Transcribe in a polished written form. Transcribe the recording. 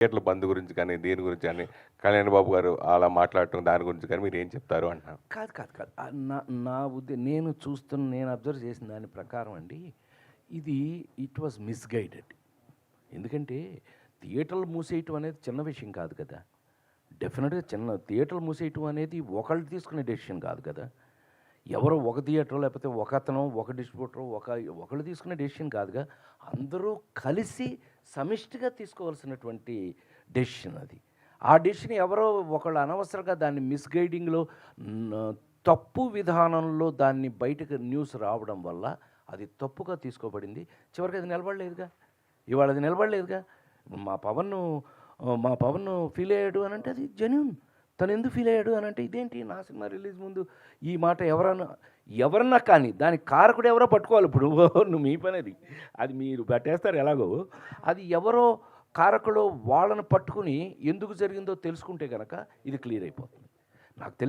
థియేటర్ల బంద్ గురించి కానీ, దీని గురించి కానీ, కళ్యాణ్ బాబు గారు అలా మాట్లాడటం దాని గురించి కానీ మీరు ఏం చెప్తారు అంటున్నాను. కాదు, కాదు, కాదు. నా నేను అబ్జర్వ్ చేసిన దాని ప్రకారం అండి, ఇది ఇట్ వాజ్ మిస్‌గైడెడ్. ఎందుకంటే థియేటర్లు మూసేయటం అనేది చిన్న విషయం కాదు కదా! డెఫినెట్‌గా థియేటర్లు మూసేయటం అనేది ఒకళ్ళు తీసుకునే డెసిషన్ కాదు కదా! ఎవరో ఒక థియేటరో లేకపోతే ఒకతనో, ఒక డిస్ట్రిబ్యూటరో ఒకళ్ళు తీసుకునే డెసిషన్ కాదుగా. అందరూ కలిసి సమిష్టిగా తీసుకోవాల్సినటువంటి డెసిషన్ అది. ఆ డెసిషన్ ఎవరో ఒకళ్ళు అనవసరంగా దాన్ని మిస్‌గైడింగ్‌లో తప్పు విధానంలో దాన్ని బయటకు న్యూస్ రావడం వల్ల అది తప్పుగా తీసుకోబడింది. చివరికి అది నిలబడలేదుగా. ఇవాళ అది నిలబడలేదుగా. మా పవన్ ఫీల్ అయ్యాడు అనంటే అది జెన్యూన్. తను ఎందుకు ఫీల్ అయ్యాడు అనంటే ఇదేంటి నా సినిమా రిలీజ్ ముందు ఈ మాట ఎవరన్నా కానీ దానికి కారకుడు ఎవరో పట్టుకోవాలి. ఇప్పుడు నువ్వు మీ పని అది మీరు పట్టేస్తారు ఎలాగో. అది ఎవరో కారకుడు వాళ్ళని పట్టుకుని ఎందుకు జరిగిందో తెలుసుకుంటే కనుక ఇది క్లియర్ అయిపోతుంది. నాకు